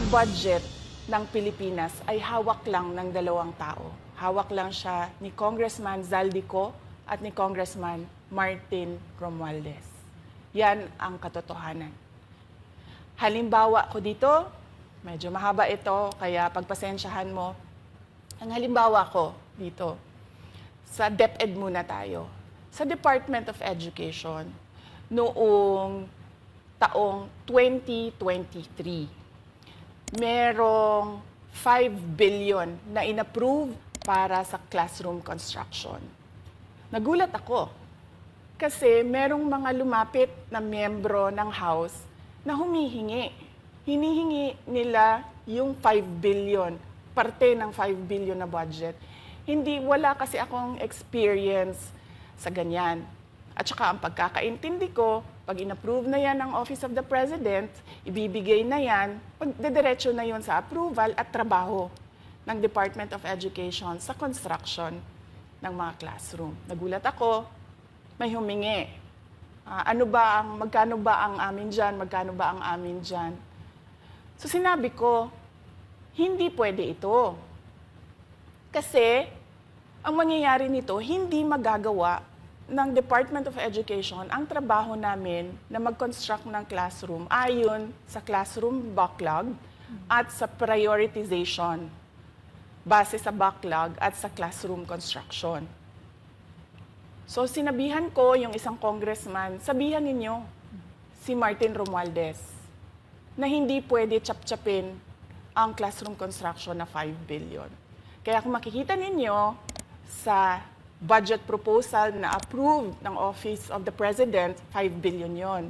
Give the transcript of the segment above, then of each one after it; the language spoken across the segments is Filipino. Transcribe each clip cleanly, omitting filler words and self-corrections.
budget ng Pilipinas ay hawak lang ng dalawang tao. Hawak lang siya ni Congressman Zaldico at ni Congressman Martin Romualdez. Yan ang katotohanan. Halimbawa ko dito, medyo mahaba ito, kaya pagpasensyahan mo. Ang halimbawa ko dito, sa DepEd muna tayo. Sa Department of Education, noong taong 2023, merong 5 billion na inapprove para sa classroom construction. Nagulat ako kasi merong mga lumapit na miyembro ng House na humihingi. Hinihingi nila yung 5 billion, parte ng 5 billion na budget. Wala kasi akong experience sa ganyan. At saka ang pagkakaintindi ko, pag in-approve na yan ng Office of the President, ibibigay na yan, magdediretso na yun sa approval at trabaho ng Department of Education sa construction ng mga classroom. Nagulat ako, may humingi. Magkano ba ang amin dyan? Magkano ba ang amin dyan? So sinabi ko, hindi pwede ito. Kasi ang mangyayari nito, hindi magagawa ng Department of Education ang trabaho namin na mag-construct ng classroom ayon sa classroom backlog at sa prioritization base sa backlog at sa classroom construction. So sinabihan ko yung isang congressman, sabihan ninyo si Martin Romualdez na hindi pwede chap-chapin ang classroom construction na 5 billion. Kaya kung makikita ninyo sa budget proposal na approved ng Office of the President, 5 billion yon.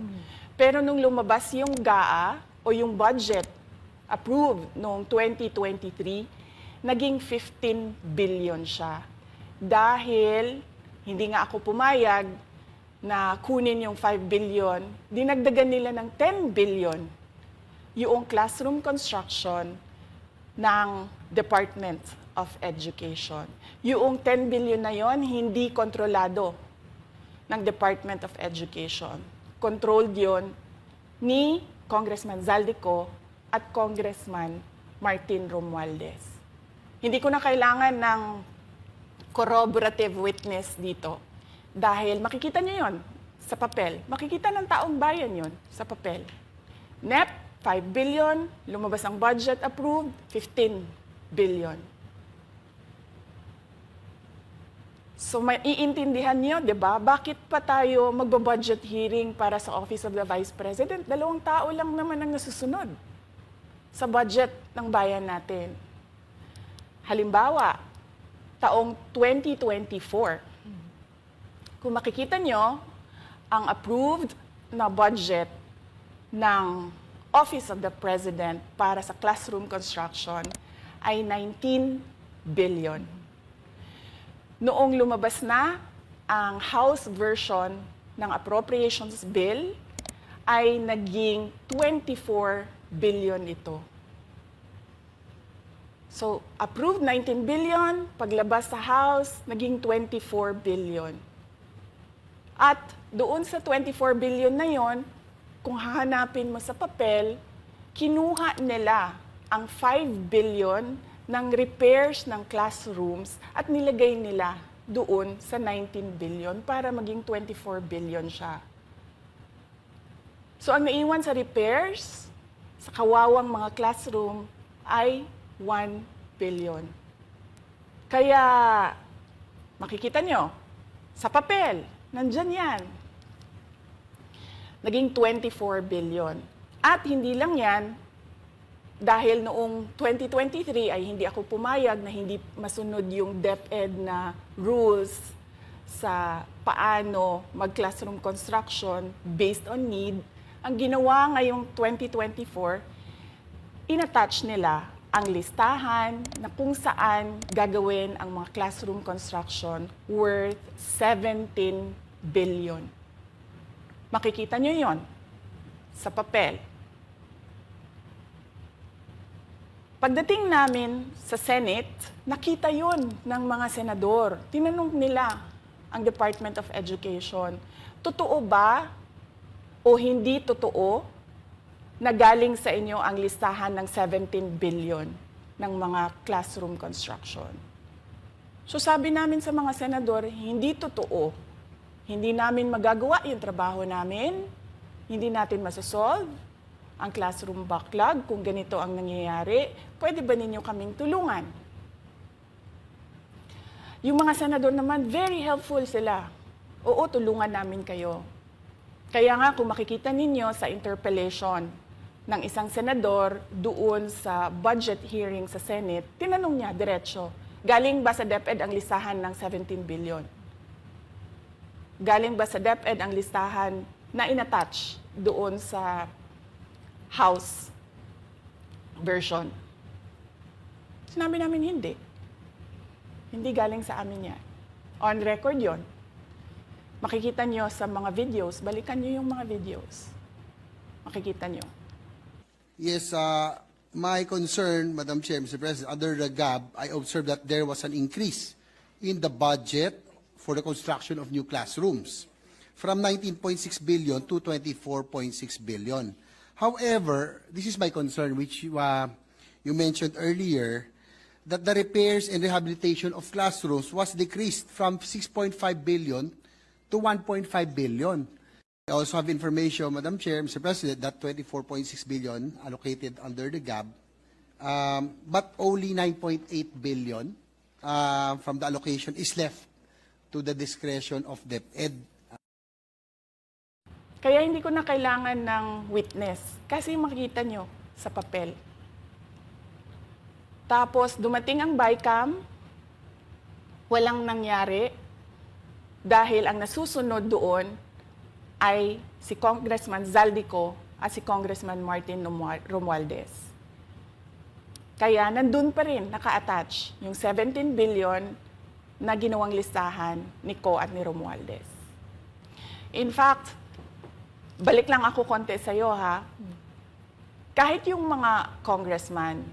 Pero nung lumabas yung GAA o yung budget approved noong 2023, naging 15 billion siya. Dahil hindi nga ako pumayag na kunin yung 5 billion, dinagdagan nila ng 10 billion yung classroom construction ng Department of Education. Yung 10 billion na yon hindi kontrolado ng Department of Education. Controlled yon ni Congressman Zaldico at Congressman Martin Romualdez. Hindi ko na kailangan ng corroborative witness dito dahil makikita niyo yon sa papel. Makikita ng taong bayan yon sa papel. NEP, 5 billion, lumabas ang budget approved, 15 billion. So maiintindihan niyo, 'di ba? Bakit pa tayo magbo-budget hearing para sa Office of the Vice President? 2 tao lang naman ang nasusunod sa budget ng bayan natin. Halimbawa, taong 2024. Kung makikita niyo, ang approved na budget ng Office of the President para sa classroom construction ay 19 billion. Noong lumabas na ang House version ng Appropriations Bill, ay naging 24 billion ito. So, approved 19 billion, paglabas sa House, naging 24 billion. At doon sa 24 billion na yon, kung hahanapin mo sa papel, kinuha nila ang 5 billion ng repairs ng classrooms at nilagay nila doon sa 19 billion para maging 24 billion siya. So ang naiwan sa repairs, sa kawawang mga classroom, ay 1 billion. Kaya makikita nyo, sa papel, nandyan yan. Naging 24 billion. At hindi lang yan, dahil noong 2023 ay hindi ako pumayag na hindi masunod yung DepEd na rules sa paano mag-classroom construction based on need, ang ginawa ngayong 2024, inattach nila ang listahan na kung saan gagawin ang mga classroom construction worth 17 billion. Makikita nyo yon sa papel. Pagdating namin sa Senate, nakita yon ng mga senador. Tinanong nila ang Department of Education, totoo ba o hindi totoo na galing sa inyo ang listahan ng 17 billion ng mga classroom construction. So sabi namin sa mga senador, hindi totoo. Hindi namin magagawa yung trabaho namin. Hindi natin masasolve ang classroom backlog kung ganito ang nangyayari. Pwede ba ninyo kaming tulungan? Yung mga senador naman, very helpful sila. Oo, tulungan namin kayo. Kaya nga kung makikita ninyo sa interpellation ng isang senador doon sa budget hearing sa Senate, tinanong niya diretso, galing ba sa DepEd ang listahan ng 17 billion? Galing ba sa DepEd ang listahan na inattach doon sa House version? Sinabi namin hindi. Hindi galing sa amin yan. On record yon. Makikita nyo sa mga videos, balikan nyo yung mga videos. Makikita nyo. Yes, my concern, Madam Chair, Mr. President, under the GAB, I observed that there was an increase in the budget for the construction of new classrooms from 19.6 billion to 24.6 billion. However, this is my concern, which you mentioned earlier, that the repairs and rehabilitation of classrooms was decreased from 6.5 billion to 1.5 billion. I also have information, Madam Chair, Mr. President, that 24.6 billion allocated under the GAB, but only 9.8 billion from the allocation is left to the discretion of DepEd. Kaya hindi ko na kailangan ng witness kasi makikita nyo sa papel. Tapos dumating ang BICAM, walang nangyari dahil ang nasusunod doon ay si Congressman Zaldico at si Congressman Martin Romualdez. Kaya nandun pa rin naka-attach yung 17 billion na ginawang listahan ni Co at ni Romualdez. In fact, balik lang ako konti sa'yo ha. Kahit yung mga congressman,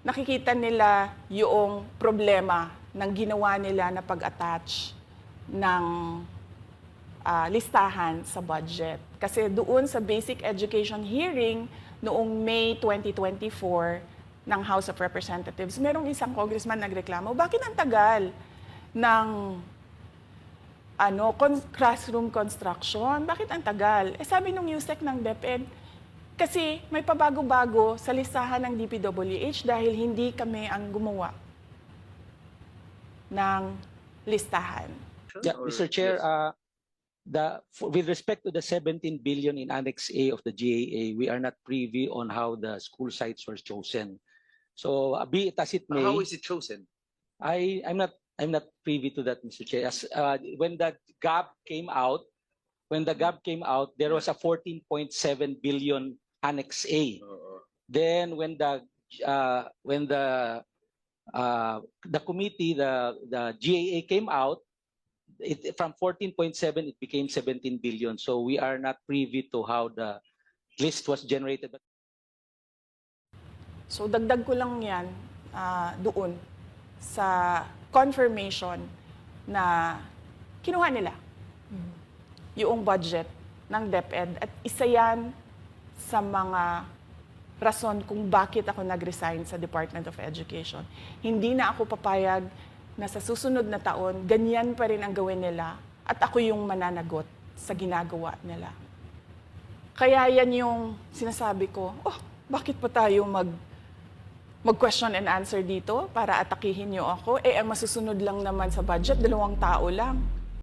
nakikita nila yung problema ng ginawa nila na pag-attach ng listahan sa budget. Kasi doon sa basic education hearing noong May 2024 ng House of Representatives, merong isang congressman nagreklamo, bakit ang tagal ng classroom construction? Bakit ang tagal? Eh sabi nung USEC ng DepEd, kasi may pabago-bago sa listahan ng DPWH dahil hindi kami ang gumawa ng listahan. Yeah, Mr. Chair, with respect to the 17 billion in Annex A of the GAA, we are not privy on how the school sites were chosen. So be it as it may, How is it chosen? I'm not privy to that, Mr. Chair. As, when the GAP came out, there was a 14.7 billion Annex A. Then when the committee, the GAA came out, from 14.7 it became 17 billion. So we are not privy to how the list was generated. So dagdag ko lang yan doon sa confirmation na kinuha nila yung budget ng DepEd at isa yan sa mga rason kung bakit ako nag-resign sa Department of Education. Hindi na ako papayag na sa susunod na taon, ganyan pa rin ang gawin nila at ako yung mananagot sa ginagawa nila. Kaya yan yung sinasabi ko, bakit pa tayo mag-question and answer dito para atakihin niyo ako? Eh, ang masusunod lang naman sa budget, 2 tao lang.